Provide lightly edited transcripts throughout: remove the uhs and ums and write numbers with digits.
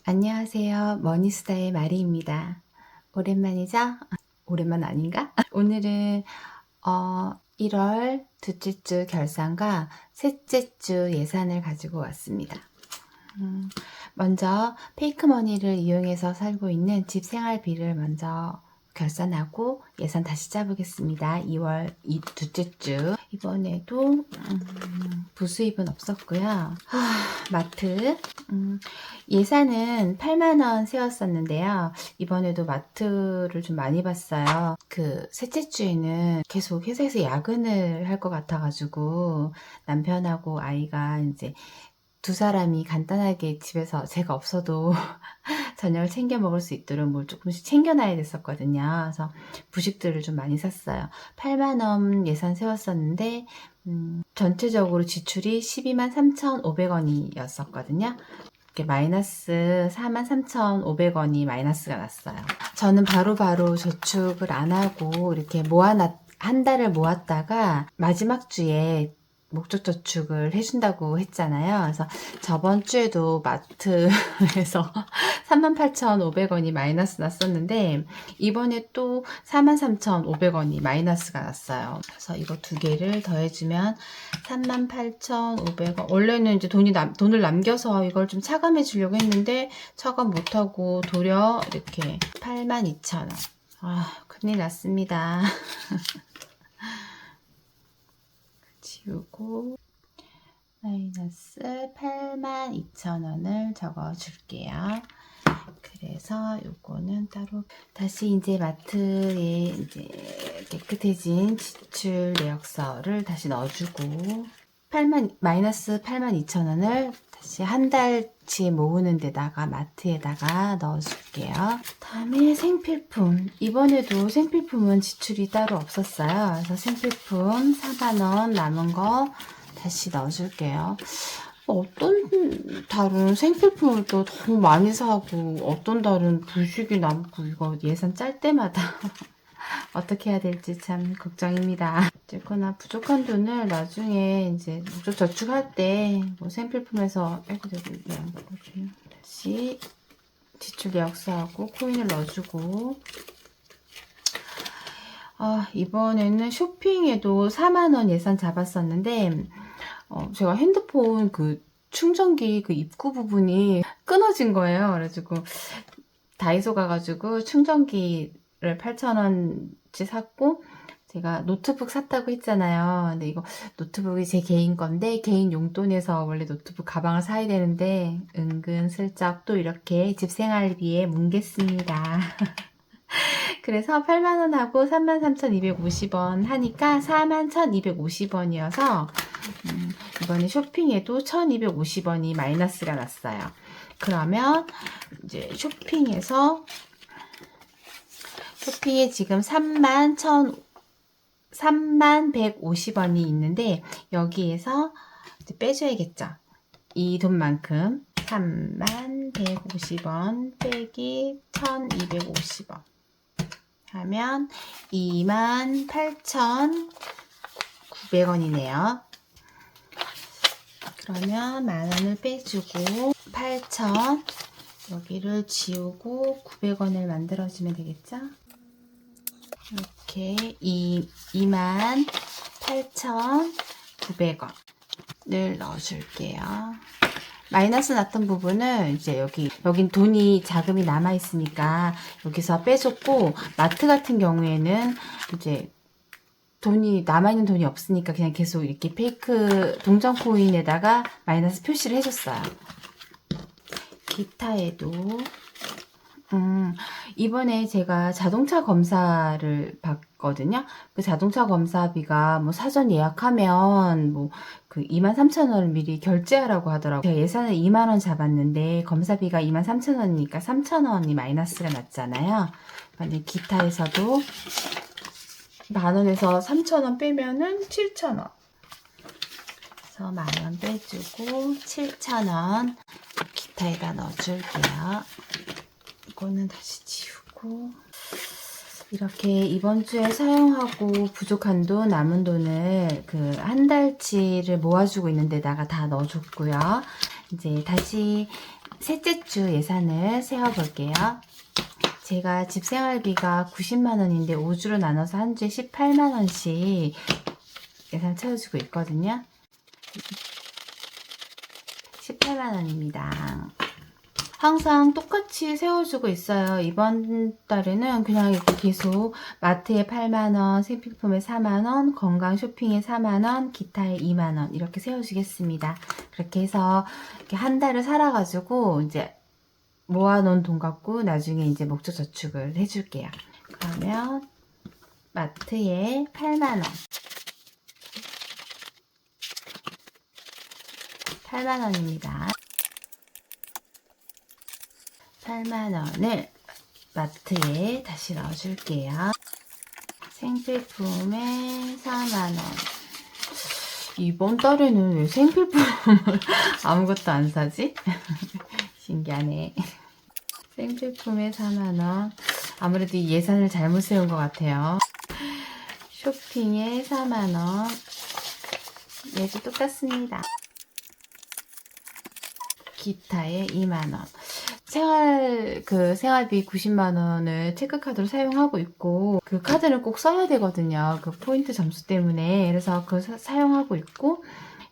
안녕하세요. 머니스타의 마리입니다. 오랜만이죠? 오랜만 아닌가? 오늘은 1월 둘째 주 결산과 셋째 주 예산을 가지고 왔습니다. 먼저 페이크머니를 이용해서 살고 있는 집 생활비를 먼저 결산하고 예산 다시 짜보겠습니다. 2월 둘째 주. 이번에도 부수입은 없었고요. 마트. 예산은 8만원 세웠었는데요. 이번에도 마트를 좀 많이 봤어요. 그 셋째 주에는 계속 회사에서 야근을 할 것 같아가지고 남편하고 아이가 이제 두 사람이 간단하게 집에서 제가 없어도 저녁을 챙겨 먹을 수 있도록 뭘 조금씩 챙겨놔야 됐었거든요. 그래서 부식들을 좀 많이 샀어요. 8만원 예산 세웠었는데 전체적으로 지출이 12만 3,500원이었었거든요. 이렇게 마이너스 43,500원이 마이너스가 났어요. 저는 바로바로 저축을 안 하고 이렇게 한 달을 모았다가 마지막 주에 목적 저축을 해준다고 했잖아요. 그래서 저번 주에도 마트에서 38,500원이 마이너스 났었는데 이번에 또 43,500원이 마이너스가 났어요. 그래서 이거 두 개를 더해주면 38,500원. 원래는 이제 돈을 남겨서 이걸 좀 차감해 주려고 했는데 차감 못하고 도려 이렇게 82,000원. 아, 큰일 났습니다. 지우고 마이너스 82,000원을 적어 줄게요. 그래서 요거는 따로 다시 이제 마트에 이제 깨끗해진 지출 내역서를 다시 넣어주고 마이너스 82,000원을 다시 한 달치 모으는 데다가 마트에다가 넣어줄게요. 다음에 생필품. 이번에도 생필품은 지출이 따로 없었어요. 그래서 생필품 4만원 남은 거 다시 넣어줄게요. 어떤 달은 생필품을 또 너무 많이 사고 어떤 달은 부식이 남고 이거 예산 짤 때마다 어떻게 해야 될지 참 걱정입니다. 어쨌거나 부족한 돈을 나중에 이제 목적 저축할 때 뭐 생필품에서 해도 되고요. 다시 지출 내역서하고 코인을 넣어주고 이번에는 쇼핑에도 4만원 예산 잡았었는데 제가 핸드폰 그 충전기 그 입구 부분이 끊어진 거예요. 그래가지고 다이소 가가지고 충전기를 8,000원치 샀고 제가 노트북 샀다고 했잖아요. 근데 이거 노트북이 제 개인 건데 개인 용돈에서 원래 노트북 가방을 사야 되는데 은근슬쩍 또 이렇게 집생활비에 뭉갰습니다. 그래서 8만원하고 33,250원 하니까 41,250원이어서 이번에 쇼핑에도 1,250원이 마이너스가 났어요. 그러면 이제 쇼핑에 지금 31,150원이 있는데 여기에서 이제 빼줘야겠죠. 이 돈만큼 31,150원 빼기 1,250원 하면 28,900원이네요. 그러면 만원을 빼주고 8,000 여기를 지우고 900원을 만들어주면 되겠죠? 이렇게 28,900원을 넣어줄게요. 마이너스 났던 부분은 이제 여긴 돈이 자금이 남아 있으니까 여기서 빼줬고 마트 같은 경우에는 이제 남아있는 돈이 없으니까 그냥 계속 이렇게 페이크 동전 코인에다가 마이너스 표시를 해줬어요. 기타에도 이번에 제가 자동차 검사를 받거든요. 그 자동차 검사비가 뭐 사전 예약하면 뭐 그 23,000원을 미리 결제하라고 하더라고요. 제가 예산을 2만원 잡았는데 검사비가 23,000원이니까 3,000원이 마이너스가 났잖아요. 근데 기타에서도 만원에서 3,000원 빼면은 7,000원. 그래서 만원 빼주고 7,000원 기타에다 넣어줄게요. 이거는 다시 지우고 이렇게 이번 주에 사용하고 부족한 돈, 남은 돈을 그 한 달치를 모아주고 있는 데다가 다 넣어줬고요. 이제 다시 셋째 주 예산을 세워볼게요. 제가 집생활비가 90만원인데 5주로 나눠서 한 주에 18만원씩 예산 채워주고 있거든요. 18만원입니다. 항상 똑같이 세워주고 있어요. 이번 달에는 그냥 이렇게 계속 마트에 8만원, 생필품에 4만원, 건강 쇼핑에 4만원, 기타에 2만원 이렇게 세워주겠습니다. 그렇게 해서 이렇게 한 달을 살아가지고 이제 모아놓은 돈 갖고 나중에 이제 목적 저축을 해줄게요. 그러면 마트에 8만원 8만원입니다. 8만원을 마트에 다시 넣어줄게요. 생필품에 4만원. 이번 달에는 왜 생필품을 아무것도 안 사지? 신기하네. 생필품에 4만원. 아무래도 이 예산을 잘못 세운 것 같아요. 쇼핑에 4만원. 얘도 똑같습니다. 기타에 2만원. 생활비 90만원을 체크카드로 사용하고 있고, 그 카드는 꼭 써야 되거든요. 그 포인트 점수 때문에. 그래서 그거 사용하고 있고,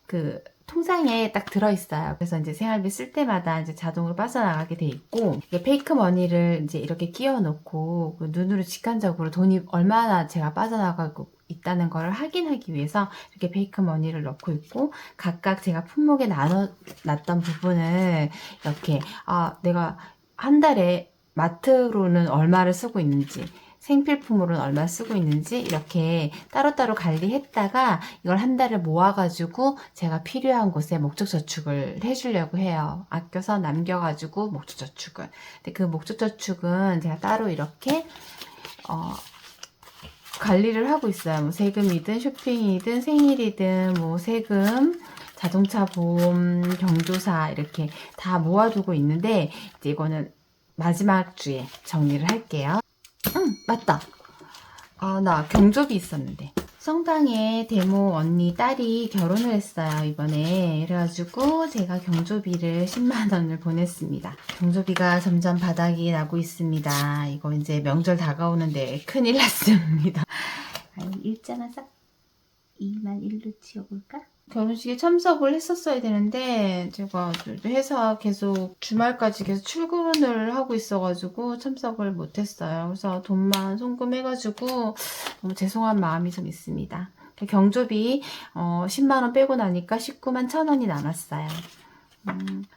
그 통장에 딱 들어있어요. 그래서 이제 생활비 쓸 때마다 이제 자동으로 빠져나가게 돼 있고, 페이크 머니를 이제 이렇게 끼워 놓고, 그 눈으로 직관적으로 돈이 얼마나 제가 빠져나가고 있다는 걸 확인하기 위해서 이렇게 페이크 머니를 넣고 있고, 각각 제가 품목에 나눠놨던 부분을 이렇게 내가 한 달에 마트로는 얼마를 쓰고 있는지, 생필품으로는 얼마 쓰고 있는지 이렇게 따로따로 관리했다가 이걸 한 달을 모아가지고 제가 필요한 곳에 목적 저축을 해주려고 해요. 아껴서 남겨가지고 목적 저축을. 근데 그 목적 저축은 제가 따로 이렇게 관리를 하고 있어요. 뭐 세금이든 쇼핑이든 생일이든 뭐 세금, 자동차 보험, 경조사 이렇게 다 모아두고 있는데 이제 이거는 마지막 주에 정리를 할게요. 맞다. 나 경조비 있었는데. 성당에 데모 언니 딸이 결혼을 했어요, 이번에. 그래가지고 제가 경조비를 10만원을 보냈습니다. 경조비가 점점 바닥이 나고 있습니다. 이거 이제 명절 다가오는데 큰일 났습니다. 일자만 싹 2만 1로 치워볼까? 결혼식에 참석을 했었어야 되는데 제가 회사 계속 주말까지 계속 출근을 하고 있어가지고 참석을 못했어요. 그래서 돈만 송금해가지고 너무 죄송한 마음이 좀 있습니다. 경조비 10만원 빼고 나니까 19만 1,000원이 남았어요.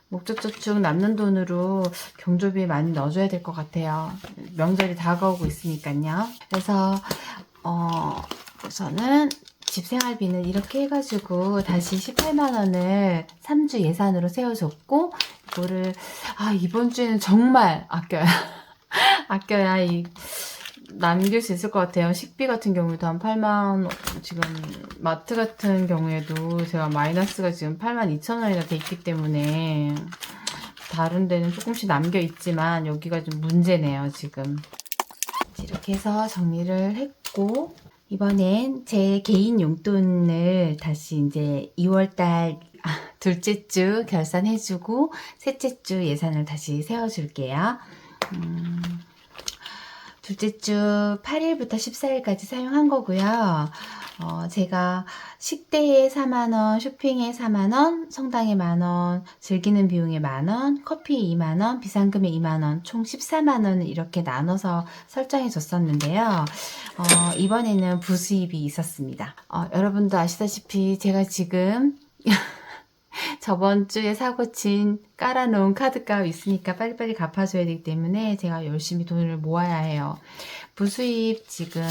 목적저축 남는 돈으로 경조비에 많이 넣어줘야 될 것 같아요. 명절이 다가오고 있으니까요. 그래서 저는 집생활비는 이렇게 해가지고 다시 18만원을 3주 예산으로 세워줬고, 이거를 이번 주에는 정말 아껴야 아껴야 남길 수 있을 것 같아요. 식비 같은 경우에도 한 8만, 지금 마트 같은 경우에도 제가 마이너스가 지금 82,000원이나 돼 있기 때문에 다른 데는 조금씩 남겨 있지만 여기가 좀 문제네요, 지금. 이렇게 해서 정리를 했고, 이번엔 제 개인 용돈을 다시 이제 2월달 둘째 주 결산해주고 셋째 주 예산을 다시 세워줄게요. 둘째 주 8일부터 14일까지 사용한 거고요. 제가 식대에 4만원, 쇼핑에 4만원, 성당에 만원, 즐기는 비용에 만원, 커피에 2만원, 비상금에 2만원, 총 14만원을 이렇게 나눠서 설정해 줬었는데요. 이번에는 부수입이 있었습니다. 여러분도 아시다시피 제가 지금 저번 주에 사고 친 깔아놓은 카드값 있으니까 빨리빨리 갚아줘야 되기 때문에 제가 열심히 돈을 모아야 해요. 부수입 지금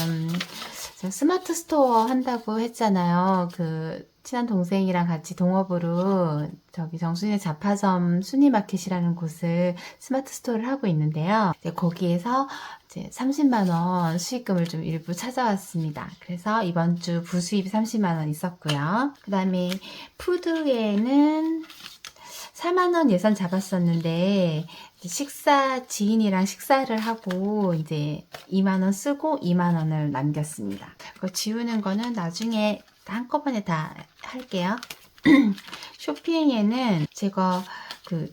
스마트 스토어 한다고 했잖아요. 그 친한 동생이랑 같이 동업으로 저기 정순이네 자파점 순이마켓이라는 곳을 스마트 스토어를 하고 있는데요. 이제 거기에서 이제 30만원 수익금을 좀 일부 찾아왔습니다. 그래서 이번 주 부수입이 30만원 있었고요. 그 다음에 푸드에는 4만원 예산 잡았었는데 지인이랑 식사를 하고 이제 2만원 쓰고 2만원을 남겼습니다. 그거 지우는 거는 나중에 한꺼번에 다 할게요. 쇼핑에는 제가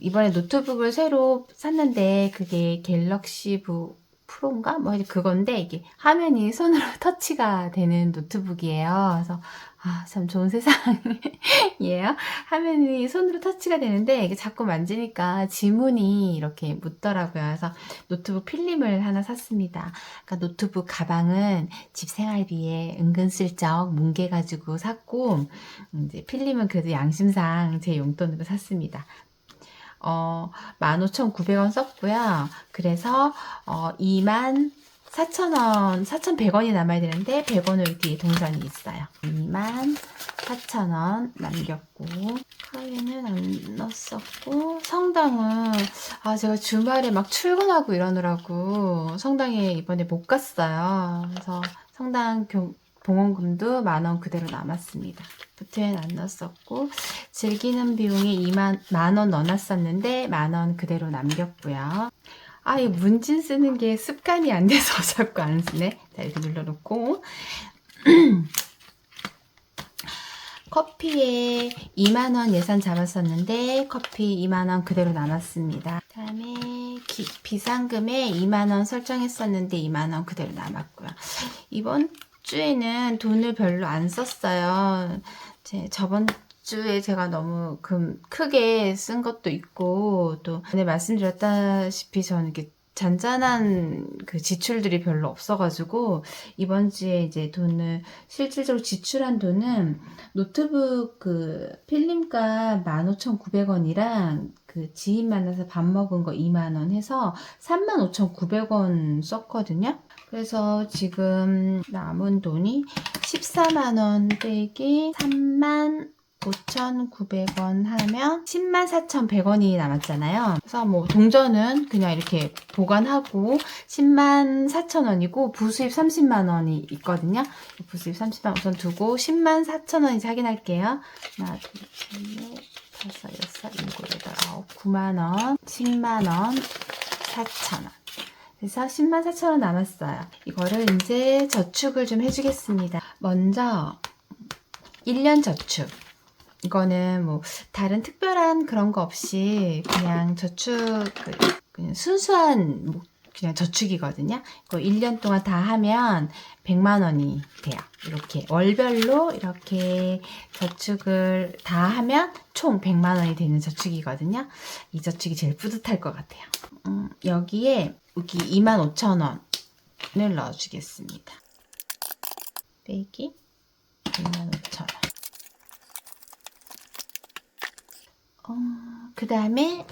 이번에 노트북을 새로 샀는데 그게 갤럭시북 프로인가? 뭐 그건데 이게 화면이 손으로 터치가 되는 노트북이에요. 그래서 참 좋은 세상이에요. 화면이 손으로 터치가 되는데 이게 자꾸 만지니까 지문이 이렇게 묻더라고요. 그래서 노트북 필름을 하나 샀습니다. 그러니까 노트북 가방은 집 생활비에 은근슬쩍 뭉개가지고 샀고 이제 필름은 그래도 양심상 제 용돈으로 샀습니다. 15,900원 썼고요. 그래서 24,000원, 4,100원이 남아야 되는데 100원을 뒤에 동전이 있어요. 24,000원 남겼고 카드는 안 넣었었고 성당은 제가 주말에 막 출근하고 이러느라고 성당에 이번에 못 갔어요. 그래서 성당 봉헌금도 10,000원 그대로 남았습니다. 부트엔 안 넣었었고 즐기는 비용에 10,000원 넣어놨었는데 10,000원 그대로 남겼고요. 이 문진 쓰는 게 습관이 안 돼서 자꾸 안 쓰네. 자, 이렇게 눌러놓고 커피에 20,000원 예산 잡았었는데 커피 20,000원 그대로 남았습니다. 그 다음에 비상금에 20,000원 설정했었는데 20,000원 그대로 남았고요. 이번 주에는 돈을 별로 안 썼어요. 저번 주에 제가 너무 크게 쓴 것도 있고 또 전에 말씀드렸다시피 저는 이렇게 잔잔한 지출들이 별로 없어가지고 이번 주에 이제 실질적으로 지출한 돈은 노트북 필름값 15,900원이랑 지인 만나서 밥 먹은 거 20,000원 해서 35,900원 썼거든요. 그래서 지금 남은 돈이 14만원 빼기 35,900원 하면 104,100원이 남았잖아요. 그래서 뭐 동전은 그냥 이렇게 보관하고 104,000원이고 부수입 30만원이 있거든요. 부수입 30만원 우선 두고 104,000원인지 확인할게요. 하나, 둘, 셋, 넷, 다섯, 여섯, 일곱, 여덟, 아홉, 9만원, 10만원, 4,000원. 그래서 104,000원 남았어요. 이거를 이제 저축을 좀 해주겠습니다. 먼저 1년 저축. 이거는 뭐 다른 특별한 그런 거 없이 그냥 그냥 순수한 그냥 저축이거든요. 이거 1년 동안 다 하면 100만원이 돼요. 이렇게 월별로 이렇게 저축을 다 하면 총 100만원이 되는 저축이거든요. 이 저축이 제일 뿌듯할 것 같아요. 여기 25,000원을 넣어주겠습니다. 빼기 25,000원. 그 다음에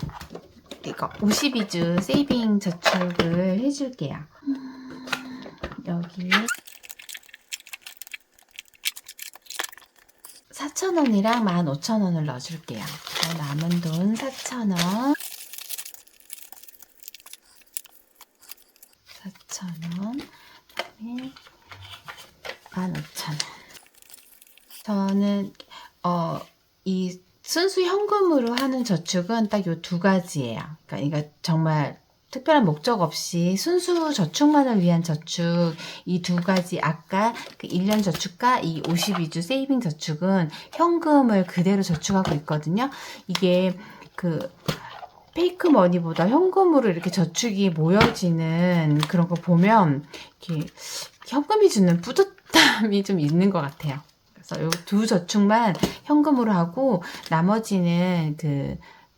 이거 52주 세이빙 저축을 해줄게요. 여기에 4,000원이랑 15,000원을 넣어줄게요. 남은 돈 4,000원, 4,000원, 그다음에 15,000원. 저는 이 순수 현금으로 하는 저축은 딱 요 두 가지예요. 그러니까 이거 정말 특별한 목적 없이 순수 저축만을 위한 저축, 이 두 가지, 아까 1년 저축과 이 52주 세이빙 저축은 현금을 그대로 저축하고 있거든요. 이게 페이크 머니보다 현금으로 이렇게 저축이 모여지는 그런 거 보면 이렇게 현금이 주는 뿌듯함이 좀 있는 것 같아요. 그래서 이 두 저축만 현금으로 하고 나머지는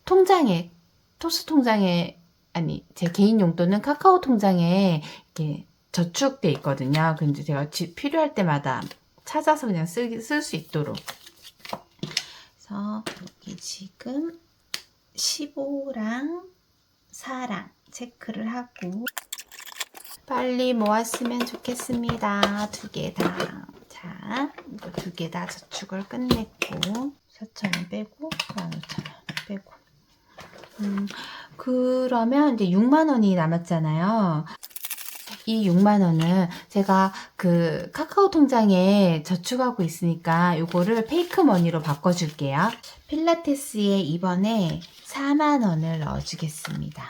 통장에, 토스 통장에, 제 개인 용돈은 카카오 통장에 이렇게 저축돼 있거든요. 근데 제가 필요할 때마다 찾아서 그냥 쓸 수 있도록. 그래서 여기 지금 15랑 4랑 체크를 하고 빨리 모았으면 좋겠습니다. 두 개 다. 자, 이거 두 개 다 저축을 끝냈고 4,000원 빼고 15,000원 빼고 그러면 이제 6만원이 남았잖아요. 이 6만원은 제가 카카오 통장에 저축하고 있으니까 요거를 페이크 머니로 바꿔줄게요. 필라테스에 이번에 4만원을 넣어주겠습니다.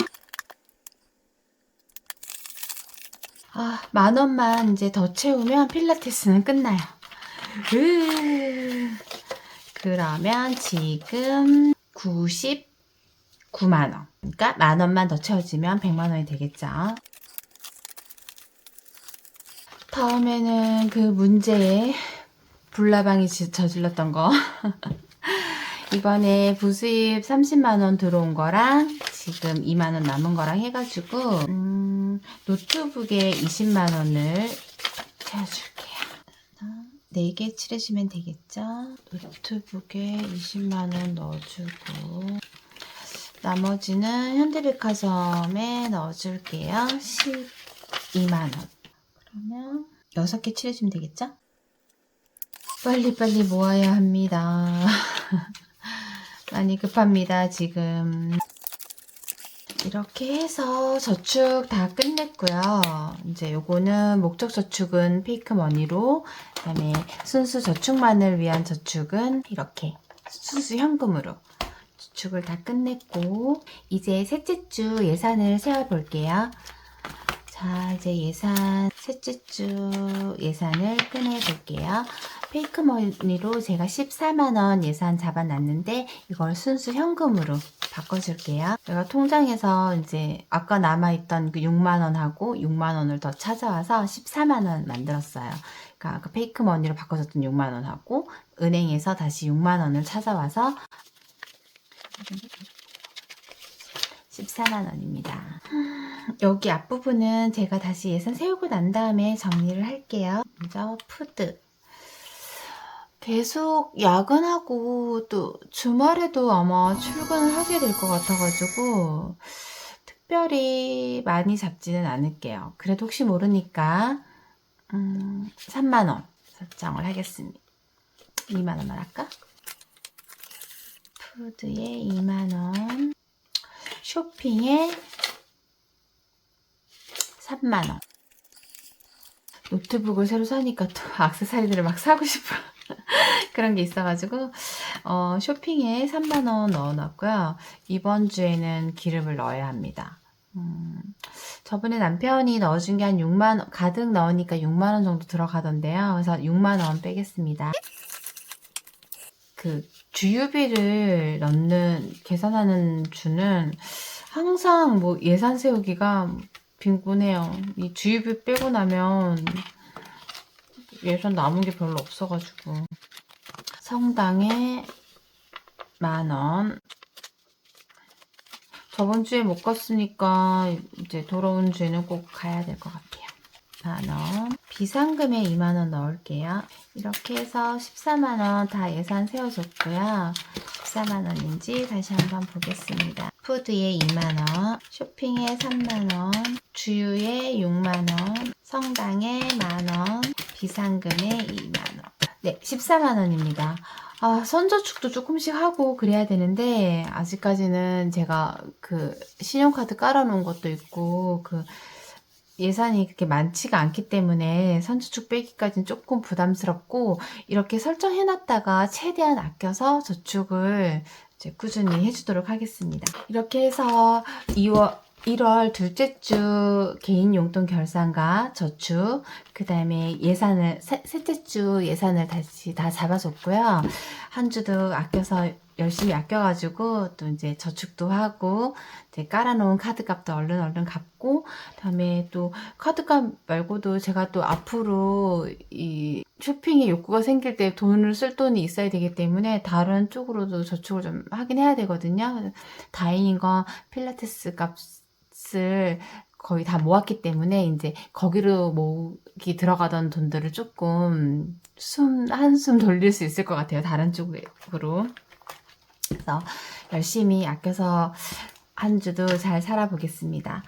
10,000원만 이제 더 채우면 필라테스는 끝나요. 그러면 지금 9만원. 그러니까 만원만 더 채워지면 100만원이 되겠죠. 다음에는 그 문제에 불나방이 저질렀던 거. 이번에 부수입 30만원 들어온 거랑 지금 2만원 남은 거랑 해가지고 노트북에 20만원을 채워줄게요. 4개 칠해주면 되겠죠? 노트북에 20만원 넣어주고 나머지는 현대백화점에 넣어줄게요. 12만원. 그러면 6개 칠해주면 되겠죠? 빨리빨리 모아야 합니다. 많이 급합니다, 지금. 이렇게 해서 저축 다 끝냈고요. 이제 요거는 목적 저축은 페이크머니로, 그다음에 순수 저축만을 위한 저축은 이렇게 순수 현금으로 저축을 다 끝냈고, 이제 셋째 주 예산을 세워 볼게요. 자, 이제 셋째 주 예산을 꺼내 볼게요. 페이크머니로 제가 14만원 예산 잡아놨는데 이걸 순수 현금으로 바꿔줄게요. 제가 통장에서 이제 아까 남아있던 그 6만원하고 6만원을 더 찾아와서 14만원 만들었어요. 그러니까 그 페이크머니로 바꿔줬던 6만원하고 은행에서 다시 6만원을 찾아와서 14만원입니다. 여기 앞부분은 제가 다시 예산 세우고 난 다음에 정리를 할게요. 먼저 푸드. 계속 야근하고 또 주말에도 아마 출근을 하게 될 것 같아가지고 특별히 많이 잡지는 않을게요. 그래도 혹시 모르니까 3만원 설정을 하겠습니다. 2만원만 할까? 푸드에 2만원, 쇼핑에 3만원. 노트북을 새로 사니까 또 액세서리들을 막 사고 싶어. 그런 게 있어가지고 쇼핑에 3만원 넣어놨고요. 이번 주에는 기름을 넣어야 합니다. 저번에 남편이 넣어준 게 한 6만원, 가득 넣으니까 6만원 정도 들어가던데요. 그래서 6만원 빼겠습니다. 그 주유비를 계산하는 주는 항상 뭐 예산 세우기가 빈곤해요. 이 주유비 빼고 나면 예산 남은 게 별로 없어가지고. 성당에 만원. 저번 주에 못 갔으니까 이제 돌아온 주에는 꼭 가야 될 것 같아요. 만원. 비상금에 2만원 넣을게요. 이렇게 해서 14만원 다 예산 세워줬고요. 14만원인지 다시 한번 보겠습니다. 푸드에 2만원, 쇼핑에 3만원, 주유에 6만원, 성당에 만원, 비상금에 2만원. 네, 14만원입니다. 선저축도 조금씩 하고 그래야 되는데 아직까지는 제가 그 신용카드 깔아놓은 것도 있고 그 예산이 그렇게 많지가 않기 때문에 선저축 빼기까지는 조금 부담스럽고 이렇게 설정해놨다가 최대한 아껴서 저축을 이제 꾸준히 해주도록 하겠습니다. 이렇게 해서 1월 둘째 주 개인 용돈 결산과 저축, 그 다음에 셋째 주 예산을 다시 다 잡아줬고요. 한 주도 아껴서 열심히 아껴가지고 또 이제 저축도 하고 이제 깔아놓은 카드값도 얼른 갚고, 그다음에 또 카드값 말고도 제가 또 앞으로 이 쇼핑에 욕구가 생길 때 돈을 쓸 돈이 있어야 되기 때문에 다른 쪽으로도 저축을 좀 하긴 해야 되거든요. 다행인 건 필라테스 값을 거의 다 모았기 때문에 이제 거기로 모기 들어가던 돈들을 조금 한숨 돌릴 수 있을 것 같아요. 다른 쪽으로. 그래서 열심히 아껴서 한 주도 잘 살아보겠습니다.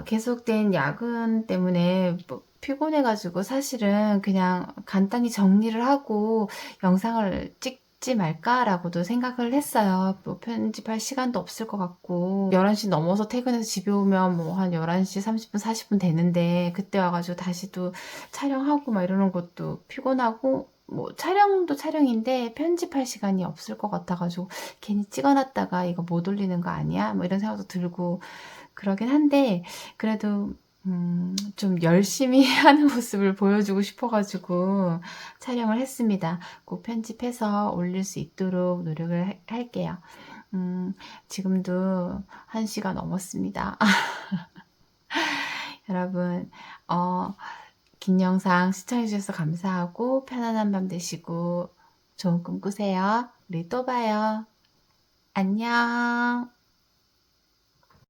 계속된 야근 때문에 피곤해가지고 사실은 그냥 간단히 정리를 하고 영상을 찍지 말까라고도 생각을 했어요. 뭐 편집할 시간도 없을 것 같고 11시 넘어서 퇴근해서 집에 오면 뭐 한 11시 30분 40분 되는데 그때 와가지고 다시 또 촬영하고 막 이러는 것도 피곤하고 뭐 촬영도 촬영인데 편집할 시간이 없을 것 같아가지고 괜히 찍어놨다가 이거 못 올리는 거 아니야? 뭐 이런 생각도 들고 그러긴 한데 그래도 좀 열심히 하는 모습을 보여주고 싶어가지고 촬영을 했습니다. 꼭 편집해서 올릴 수 있도록 노력을 할게요. 지금도 1시가 넘었습니다. 여러분, 긴 영상 시청해주셔서 감사하고 편안한 밤 되시고 좋은 꿈 꾸세요. 우리 또 봐요. 안녕.